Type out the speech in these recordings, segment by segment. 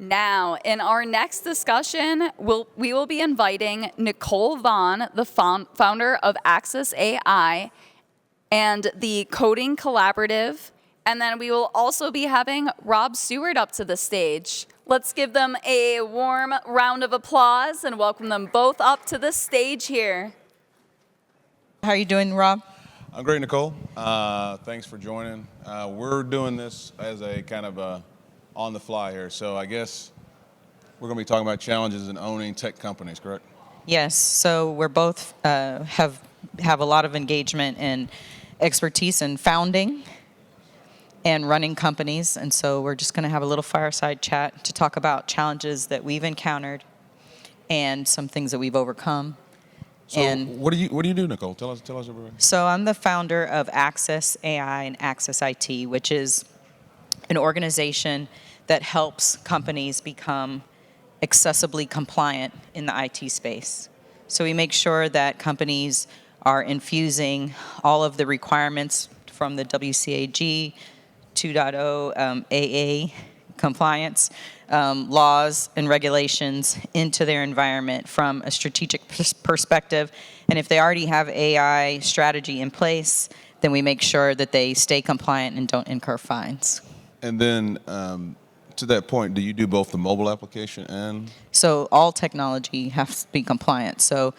Now, in our next discussion, we will be inviting Nikole Vaughn, the founder of AccessAI and the Coding Collaborative. And then we will also be having Rob Stewart up to the stage. Let's give them a warm round of applause and welcome them both up to the stage here. How are you doing, Rob? I'm great, Nikole. Thanks for joining. We're doing this as a kind of on the fly here. So I guess we're going to be talking about challenges in owning tech companies, correct? Yes. So we're both have a lot of engagement and expertise in founding and running companies. And so we're just going to have a little fireside chat to talk about challenges that we've encountered and some things that we've overcome. So what do you do, Nikole? Tell us everybody. So I'm the founder of AccessAI and AccessIT, which is an organization that helps companies become accessibly compliant in the IT space. So we make sure that companies are infusing all of the requirements from the WCAG 2.0 AA compliance laws and regulations into their environment from a strategic perspective. And if they already have AI strategy in place, then we make sure that they stay compliant and don't incur fines. And then to that point, do you do both the mobile application and? So all technology has to be compliant. So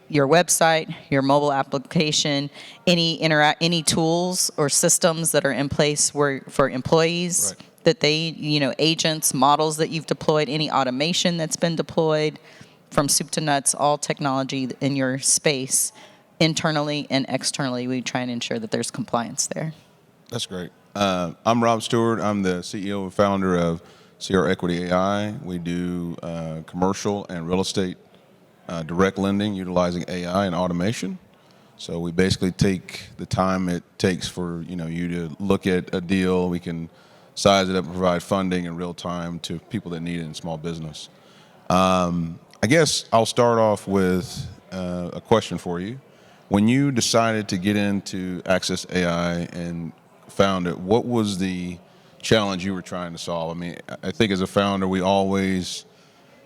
your website, your mobile application, any tools or systems that are in place for employees, right, that they, agents, models that you've deployed, any automation that's been deployed, from soup to nuts, all technology in your space, internally and externally, we try and ensure that there's compliance there. That's great. I'm Rob Stewart. I'm the CEO and founder of CR Equity AI. We do commercial and real estate direct lending utilizing AI and automation. So we basically take the time it takes for you to look at a deal. We can size it up and provide funding in real time to people that need it in small business. I guess I'll start off with a question for you. When you decided to get into AccessAI and found it, what was the challenge you were trying to solve? I mean, I think as a founder, we always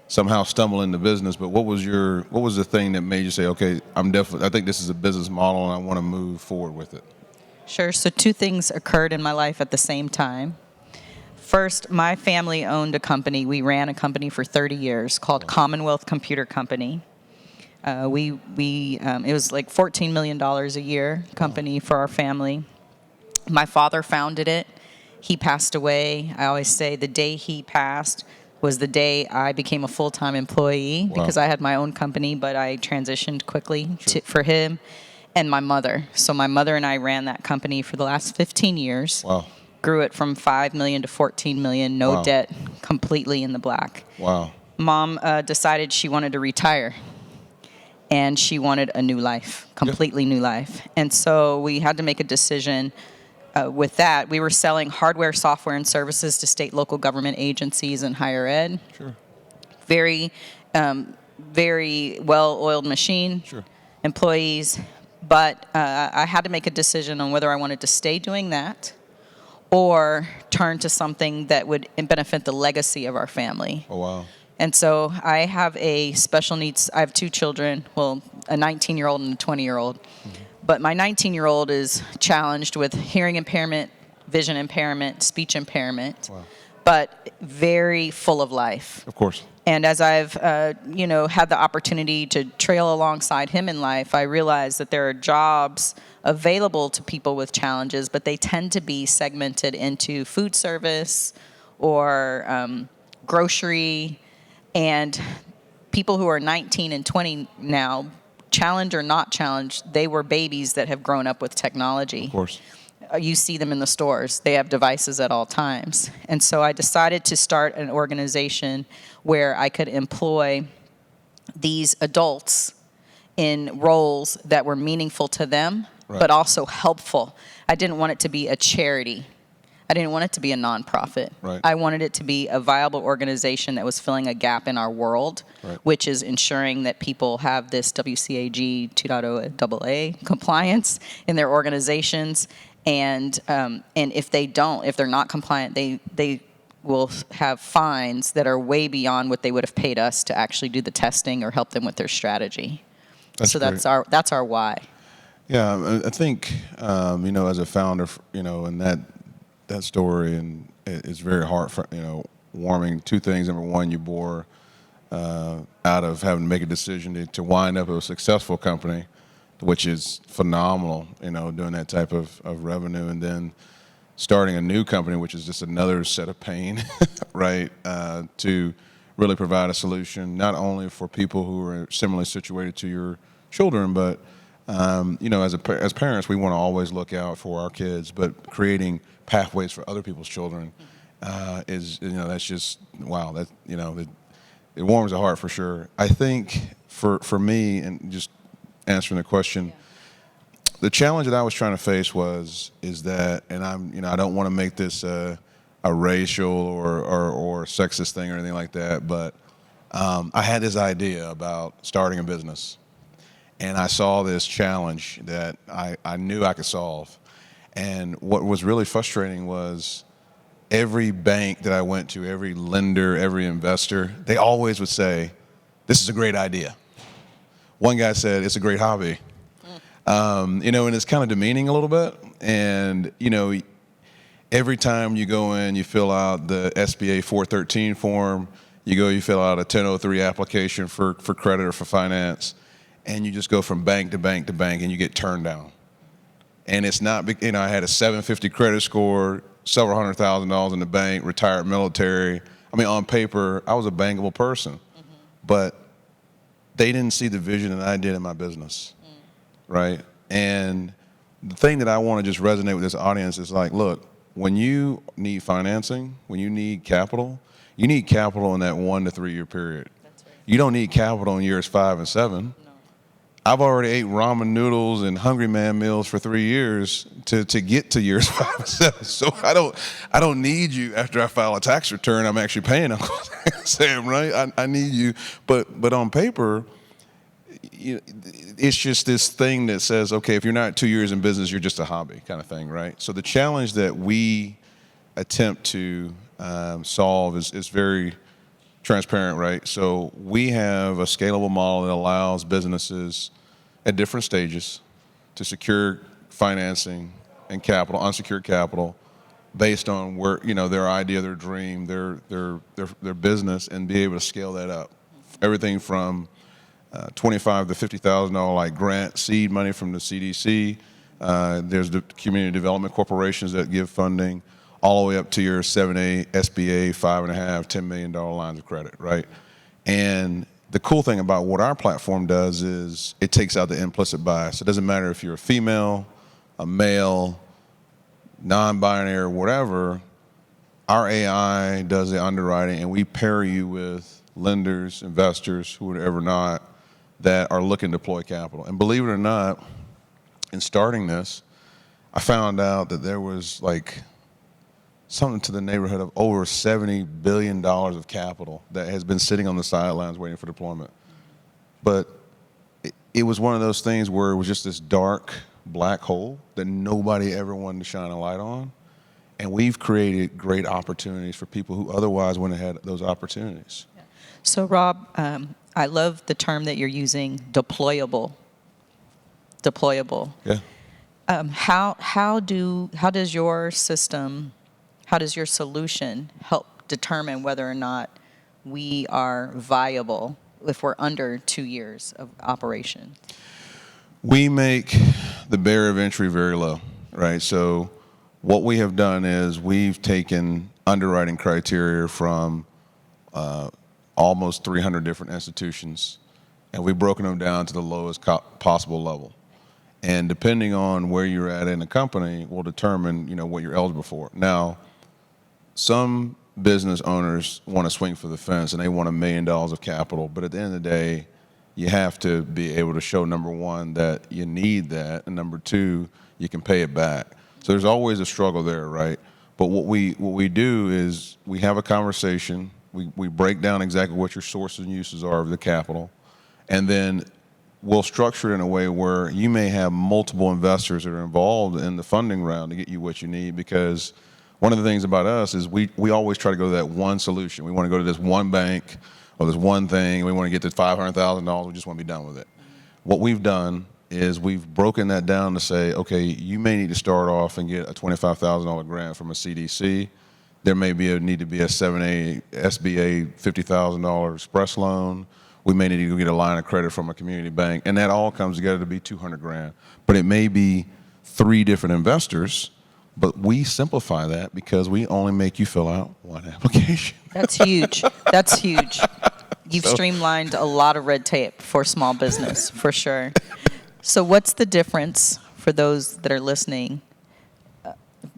somehow stumble into business, but what was the thing that made you say, okay, I think this is a business model and I want to move forward with it? Sure. So two things occurred in my life at the same time. First, my family owned a company. We ran a company for 30 years called Commonwealth Computer Company. It was like $14 million a year company for our family. My father founded it. He passed away. I always say the day he passed was the day I became a full-time employee. Wow. Because I had my own company, but I transitioned quickly for him and my mother. So my mother and I ran that company for the last 15 years. Wow. Grew it from $5 million to $14 million, no Wow. debt, completely in the black. Wow. Mom decided she wanted to retire. And she wanted a new life, completely new life. And so we had to make a decision. With that, we were selling hardware, software, and services to state, local government agencies and higher ed. Sure. Very, very well-oiled machine. Sure. Employees. But I had to make a decision on whether I wanted to stay doing that or turn to something that would benefit the legacy of our family. Oh, wow. And so I have a special needs. I have two children, well, a 19-year-old and a 20-year-old. Mm-hmm. But my 19-year-old is challenged with hearing impairment, vision impairment, speech impairment, wow, but very full of life. Of course. And as I've, had the opportunity to trail alongside him in life, I realized that there are jobs available to people with challenges, but they tend to be segmented into food service or grocery. And people who are 19 and 20 now, challenged or not challenged, they were babies that have grown up with technology. Of course. You see them in the stores. They have devices at all times. And so I decided to start an organization where I could employ these adults in roles that were meaningful to them, right, but also helpful. I didn't want it to be a charity. I didn't want it to be a nonprofit. Right. I wanted it to be a viable organization that was filling a gap in our world, right, which is ensuring that people have this WCAG 2.0 AA compliance in their organizations. And if they're not compliant, they will have fines that are way beyond what they would have paid us to actually do the testing or help them with their strategy. That's great. That's our why. Yeah, I think as a founder, and that story, and it's very heart, warming. Two things. Number one, you bore out of having to make a decision to wind up a successful company, which is phenomenal. Doing that type of revenue, and then starting a new company, which is just another set of pain, right? To really provide a solution not only for people who are similarly situated to your children, but as parents, we want to always look out for our kids, but creating pathways for other people's children is that's just wow. That it warms the heart for sure. I think for me, and just answering the question. Yeah. The challenge that I was trying to face is that, and I don't want to make this a racial or sexist thing or anything like that, but I had this idea about starting a business, and I saw this challenge that I knew I could solve. And what was really frustrating was every bank that I went to, every lender, every investor, they always would say, "This is a great idea." One guy said, "It's a great hobby." And it's kind of demeaning a little bit. And, every time you go in, you fill out the SBA 413 form, you fill out a 1003 application for credit or for finance, and you just go from bank to bank to bank, and you get turned down. And it's not, I had a 750 credit score, several $100,000 in the bank, retired military. I mean, on paper, I was a bankable person. But they didn't see the vision that I did in my business. Right? And the thing that I want to just resonate with this audience is like, look, when you need financing, when you need capital in that 1 to 3 year period. That's right. You don't need capital in years 5 and 7. No. I've already ate ramen noodles and Hungry Man meals for 3 years to get to years 5 and 7. So I don't need you after I file a tax return. I'm actually paying Uncle Sam, right? I need you. But on paper, it's just this thing that says, okay, if you're not 2 years in business, you're just a hobby kind of thing, right? So the challenge that we attempt to solve is very transparent, right? So we have a scalable model that allows businesses at different stages to secure financing and capital, unsecured capital, based on where their idea, their dream, their business, and be able to scale that up. Everything from $25,000 to $50,000 like grant seed money from the CDC. There's the community development corporations that give funding, all the way up to your 7A, SBA, $5.5, $10 million lines of credit, right? And the cool thing about what our platform does is it takes out the implicit bias. It doesn't matter if you're a female, a male, non-binary, whatever. Our AI does the underwriting, and we pair you with lenders, investors, whoever not, that are looking to deploy capital. And believe it or not, in starting this, I found out that there was like something to the neighborhood of over $70 billion of capital that has been sitting on the sidelines waiting for deployment. But it was one of those things where it was just this dark black hole that nobody ever wanted to shine a light on. And we've created great opportunities for people who otherwise wouldn't have had those opportunities. So Rob, I love the term that you're using, deployable. Yeah. How does your system, how does your solution help determine whether or not we are viable if we're under 2 years of operation? We make the barrier of entry very low, right? So what we have done is we've taken underwriting criteria from almost 300 different institutions, and we've broken them down to the lowest possible level. And depending on where you're at in the company will determine, what you're eligible for. Now, some business owners want to swing for the fence and they want $1 million of capital, but at the end of the day, you have to be able to show, number one, that you need that, and number two, you can pay it back. So there's always a struggle there, right? But what we do is we have a conversation. We break down exactly what your sources and uses are of the capital, and then we'll structure it in a way where you may have multiple investors that are involved in the funding round to get you what you need, because one of the things about us is we always try to go to that one solution. We want to go to this one bank or this one thing. We want to get to $500,000. We just want to be done with it. What we've done is we've broken that down to say, okay, you may need to start off and get a $25,000 grant from a CDC. There may need to be a 7A SBA $50,000 express loan. We may need to go get a line of credit from a community bank, and that all comes together to be $200,000. But it may be 3 different investors, but we simplify that because we only make you fill out one application. That's huge. That's huge. You've streamlined a lot of red tape for small business, for sure. So what's the difference for those that are listening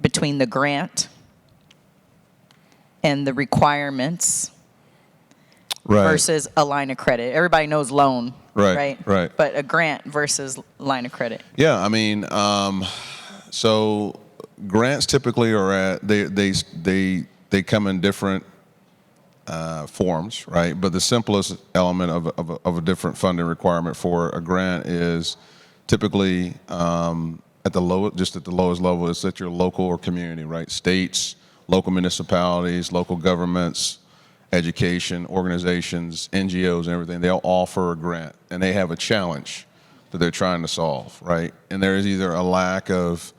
between the grant and the requirements versus a line of credit? Everybody knows loan, right? But a grant versus line of credit. Yeah, I mean, so grants typically are they come in different forms, right? But the simplest element of a different funding requirement for a grant is typically at the lowest level, it's at your local or community, right? States, local municipalities, local governments, education, organizations, NGOs, and everything. They'll offer a grant, and they have a challenge that they're trying to solve, right? And there is either a lack of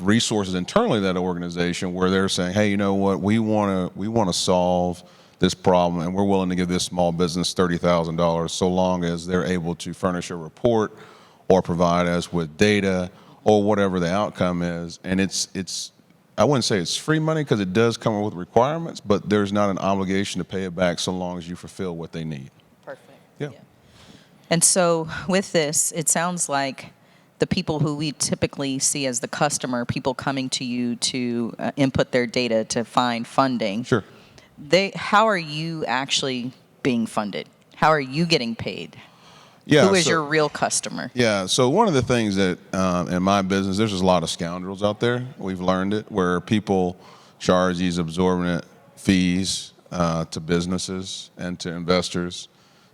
resources internally to that organization where they're saying, hey, you know what, we want to solve this problem, and we're willing to give this small business $30,000 so long as they're able to furnish a report or provide us with data or whatever the outcome is. And it's I wouldn't say it's free money because it does come with requirements, but there's not an obligation to pay it back so long as you fulfill what they need. Perfect. Yeah. And so with this, it sounds like the people who we typically see as the customer, people coming to you to input their data to find funding. Sure. How are you actually being funded? How are you getting paid? Yeah, Who is your real customer? Yeah, so one of the things that in my business, there's just a lot of scoundrels out there. We've learned it, where people charge these exorbitant fees to businesses and to investors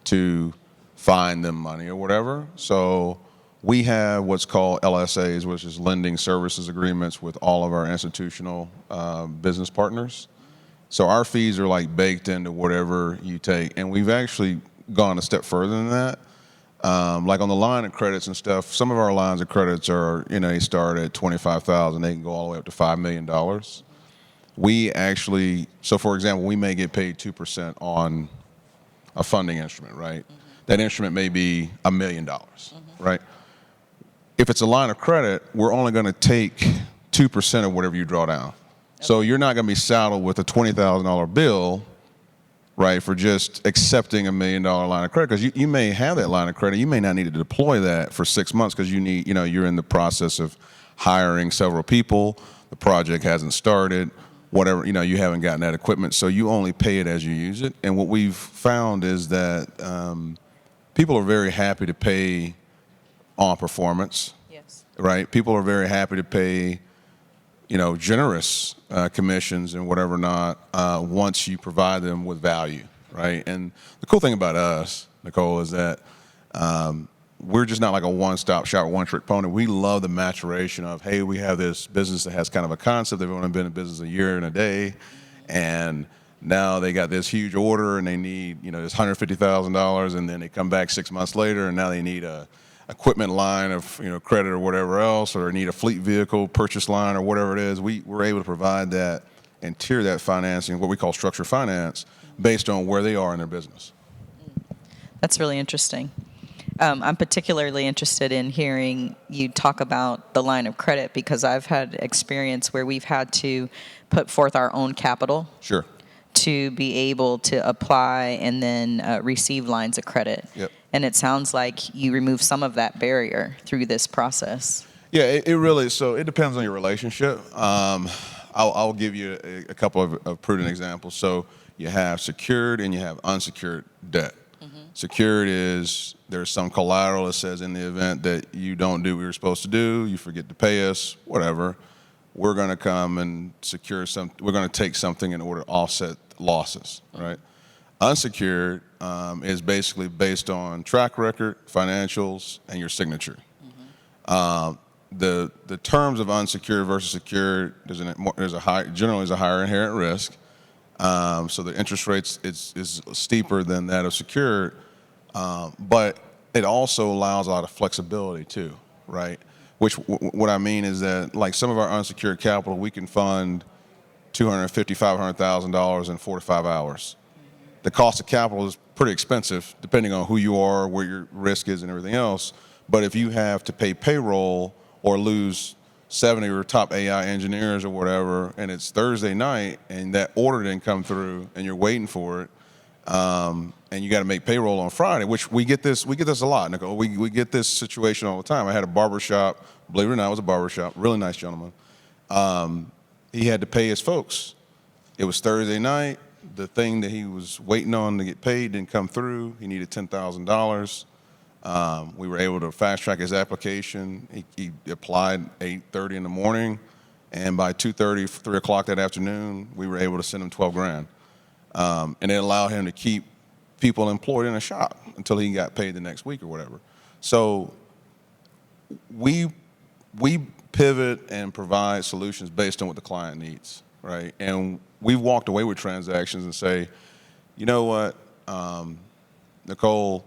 to find them money or whatever. So we have what's called LSAs, which is lending services agreements with all of our institutional business partners. So our fees are like baked into whatever you take. And we've actually gone a step further than that. Like on the line of credits and stuff, some of our lines of credits are, they start at $25,000. They can go all the way up to $5 million. We actually, so for example, we may get paid 2% on a funding instrument, right? Mm-hmm. That instrument may be $1 million, right? If it's a line of credit, we're only going to take 2% of whatever you draw down. So you're not going to be saddled with a $20,000 bill, right, for just accepting $1 million line of credit, because you may have that line of credit. You may not need to deploy that for 6 months because you're in the process of hiring several people. The project hasn't started, whatever, you haven't gotten that equipment. So you only pay it as you use it. And what we've found is that people are very happy to pay on performance. Yes. Right? People are very happy to pay generous commissions and whatever not once you provide them with value, right? And the cool thing about us, Nikole, is that we're just not like a one-stop shop, one-trick pony. We love the maturation of, hey, we have this business that has kind of a concept. They've only been in business a year and a day, and now they got this huge order and they need this $150,000, and then they come back 6 months later and now they need a equipment line of credit or whatever else, or need a fleet vehicle purchase line or whatever it is. We're able to provide that and tier that financing, what we call structured finance, based on where they are in their business. That's really interesting. I'm particularly interested in hearing you talk about the line of credit, because I've had experience where we've had to put forth our own capital. Sure. To be able to apply and then receive lines of credit. Yep. And it sounds like you remove some of that barrier through this process. Yeah, it really, so it depends on your relationship. I'll give you a couple of prudent examples. So you have secured and you have unsecured debt. Mm-hmm. Secured is there's some collateral that says in the event that you don't do what you're supposed to do, you forget to pay us, whatever, we're going to come and we're going to take something in order to offset losses, right? Unsecured is basically based on track record, financials, and your signature. Mm-hmm. the terms of unsecured versus secured, generally is a higher inherent risk. So the interest rates is steeper than that of secured, but it also allows a lot of flexibility too, right? Which what I mean is that like some of our unsecured capital, we can fund $250,000, $500,000 in 4 to 5 hours. The cost of capital is pretty expensive depending on who you are, where your risk is, and everything else. But if you have to pay payroll or lose 70 of your top AI engineers or whatever, and it's Thursday night and that order didn't come through and you're waiting for it, and you got to make payroll on Friday, which we get this a lot, Nikole. We get this situation all the time. I had a barbershop, believe it or not, it was a barbershop, really nice gentleman. He had to pay his folks. It was Thursday night. The thing that he was waiting on to get paid didn't come through. He needed $10,000. We were able to fast track his application. He applied 8:30 in the morning, and by 2:30, 3 o'clock that afternoon, we were able to send him 12 grand. And it allowed him to keep people employed in a shop until he got paid the next week or whatever. So we pivot and provide solutions based on what the client needs, right? And we've walked away with transactions and say, you know what, Nikole,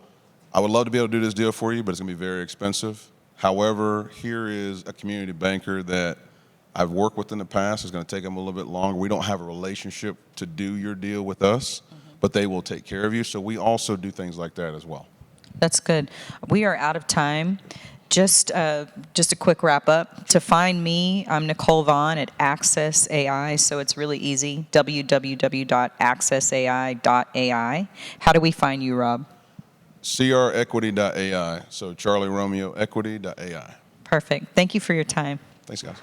I would love to be able to do this deal for you, but it's going to be very expensive. However, here is a community banker that I've worked with in the past. It's going to take them a little bit longer. We don't have a relationship to do your deal with us, but they will take care of you. So we also do things like that as well. That's good. We are out of time. Just a quick wrap up. To find me, I'm Nikole Vaughn at AccessAI, so it's really easy, www.accessai.ai. How do we find you, Rob? CREquity.ai, so Charlie Romeo Equity.ai. Perfect. Thank you for your time. Thanks, guys.